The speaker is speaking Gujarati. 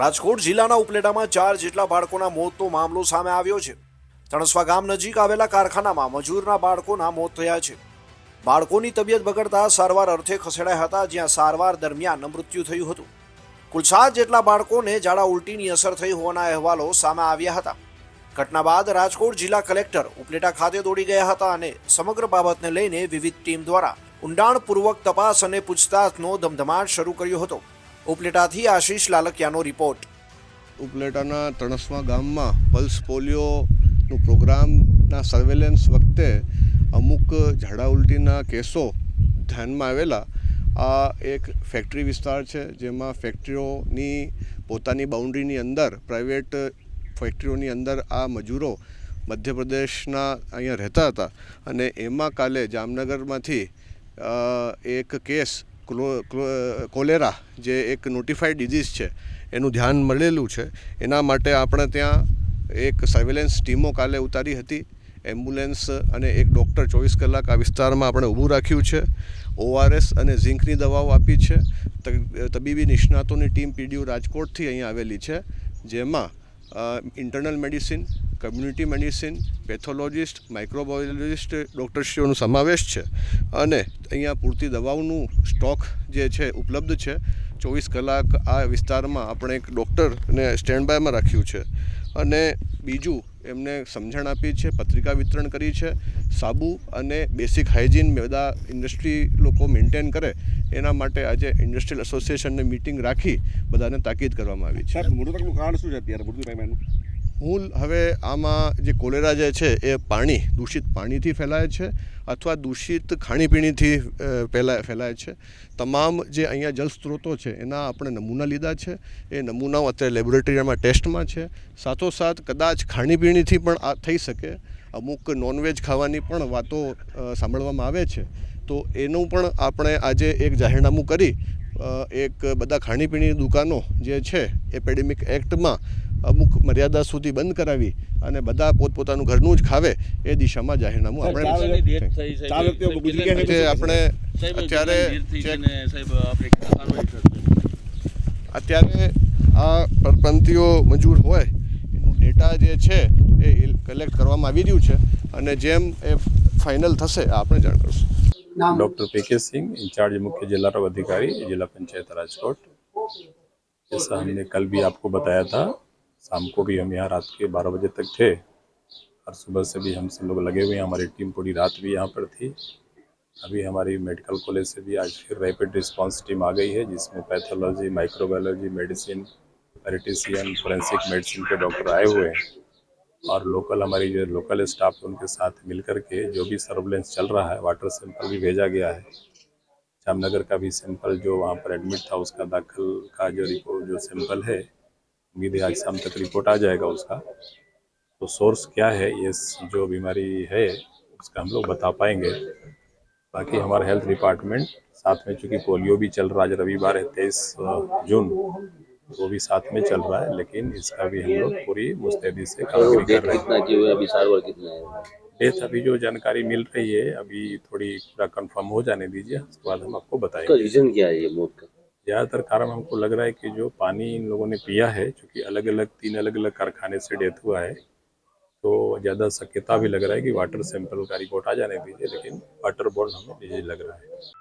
રાજકોટ જિલ્લાના ઉપલેટામાં 4 જેટલા બાળકોના મોતનો મામલો સામે આવ્યો છે। તણસ્વા ગામ નજીક આવેલા કારખાનામાં મજૂરના બાળકોના મોત થયા છે। બાળકોની તબિયત બગડતા સારવાર અર્થે ખસેડાયા હતા, જ્યાં સારવાર દરમિયાન મૃત્યુ થયું હતું। કુલ 7 જેટલા બાળકોને ઝાડા ઉલટીની અસર થઈ હોવાના અહેવાલો સામે આવ્યા હતા। ઘટના બાદ રાજકોટ જિલ્લા કલેક્ટર ઉપલેટા ખાતે દોડી ગયા હતા અને સમગ્ર બાબતને લઈને વિવિધ ટીમ દ્વારા ઊંડાણપૂર્વક તપાસ અને પૂછતાછનો ધમધમાટ શરૂ કર્યો હતો। ઉપલેટાથી આશીષ લાલકિયાનો રિપોર્ટ। ઉપલેટાના તણસ્વા ગામમાં પલ્સ પોલિયોનું પ્રોગ્રામના સર્વેલન્સ વખતે અમુક ઝાડા ઉલટીના કેસો ધ્યાનમાં આવેલા। આ એક ફેક્ટરી વિસ્તાર છે, જેમાં ફેક્ટરીઓની પોતાની બાઉન્ડ્રીની અંદર, પ્રાઇવેટ ફેક્ટરીઓની અંદર આ મજૂરો મધ્યપ્રદેશના અહીંયા રહેતા હતા અને એમાં કાલે જામનગરમાંથી એક કેસ કોલેરા, જે એક નોટિફાઈડ ડિઝીઝ છે, એનું ધ્યાન મળેલું છે। એના માટે આપણે ત્યાં એક સર્વેલન્સ ટીમો કાલે ઉતારી હતી। એમ્બ્યુલન્સ અને એક ડૉક્ટર 24 કલાક આ વિસ્તારમાં આપણે ઊભું રાખ્યું છે। ORS અને ઝીંકની દવાઓ આપી છે। તબીબી નિષ્ણાતોની ટીમ PDU રાજકોટથી અહીંયા આવેલી છે, જેમાં internal medicine, community medicine, pathologist, microbiologist ડૉક્ટરશ્રીઓનો સમાવેશ છે અને અહીંયા પૂરતી દવાઓનું સ્ટોક જે છે ઉપલબ્ધ છે। 24 કલાક આ વિસ્તારમાં આપણે એક ડૉક્ટરને સ્ટેન્ડ બાયમાં રાખ્યું છે અને બીજું એમને સમજણ આપી છે, પત્રિકા વિતરણ કરી છે। સાબુ અને બેસિક હાઇજીન બધા ઇન્ડસ્ટ્રી લોકો મેન્ટેન કરે એના માટે આજે ઇન્ડસ્ટ્રીયલ એસોસિએશનની મિટિંગ રાખી બધાને તાકીદ કરવામાં આવી છે। મૃત્યુનું કારણ શું છે અત્યારે? મૂળ હવે આમાં જે કોલેરા જે છે એ દૂષિત પાણીથી ફેલાય છે અથવા દૂષિત ખાણીપીણીથી ફેલાય છે। તમામ જે અહીંયા જળ સ્ત્રોતો છે એના આપણે નમૂના લીધા છે। એ નમૂનાઓ અત્યારે લેબોરેટરીમાં ટેસ્ટમાં છે। સાથોસાથ કદાચ ખાણીપીણીથી પણ આ થઈ શકે। અમુક નોનવેજ ખાવાની પણ વાતો સાંભળવામાં આવે છે, તો એનું પણ આપણે આજે એક જાહેરનામું કરી એક બધા ખાણીપીણીની દુકાનો જે છે એપેડેમિક એક્ટમાં અમુક મર્યાદા સુધી બંધ કરાવી અને બધા પોતપોતાનું ઘરનું જ ખાવે એ દિશામાં જાહેરનામું આપણે અત્યારે આ પરપ્રાંતિયો મજૂર હોય એનું ડેટા જે છે એ કલેક્ટ કરવામાં આવી રહ્યું છે અને જેમ એ ફાઇનલ થશે આપણે જાણ કરશું। डॉक्टर PK सिंह, इंचार्ज मुख्य जिला अधिकारी, जिला पंचायत राजकोट। जैसा हमने कल भी आपको बताया था, शाम को भी हम यहाँ रात के 12 बजे तक थे और सुबह से भी हम सब लोग लगे हुए हैं। हमारी टीम पूरी रात भी यहाँ पर थी। अभी हमारी मेडिकल कॉलेज से भी आज फिर रैपिड रिस्पांस टीम आ गई है, जिसमें pathology, microbiology, medicine, paediatrician, forensic medicine के डॉक्टर आए हुए हैं और लोकल हमारी जो लोकल स्टाफ है उनके साथ मिलकर के जो भी सर्वेलेंस चल रहा है, वाटर सैंपल भी भेजा गया है। जामनगर का भी सैंपल जो वहाँ पर एडमिट था उसका दाखिल का जो रिपोर्ट जो सैंपल है, उम्मीद है आज शाम तक रिपोर्ट आ जाएगा उसका। तो सोर्स क्या है, ये जो बीमारी है उसका हम लोग बता पाएंगे। बाकी हमारा हेल्थ डिपार्टमेंट साथ में, चूँकि पोलियो भी चल रहा है, आज रविवार है 23 जून, वो भी साथ में चल रहा है, लेकिन इसका भी हम लोग पूरी मुस्तैदी से कामगिरी कर रहे हैं। डेथ अभी जो जानकारी मिल रही है, अभी थोड़ी पूरा कंफर्म हो जाने दीजिए, उसके बाद हम आपको बताएंगे। रीजन क्या है ये मौत का? ज़्यादातर कारण हमको लग रहा है कि जो पानी इन लोगों ने पिया है, चूँकि तीन अलग अलग कारखाने से डेथ हुआ है, तो ज़्यादा शक्यता भी लग रहा है कि वाटर सैंपल का रिपोर्ट आ जाने दीजिए, लेकिन वाटर बोर्न हमें डिजीज लग रहा है।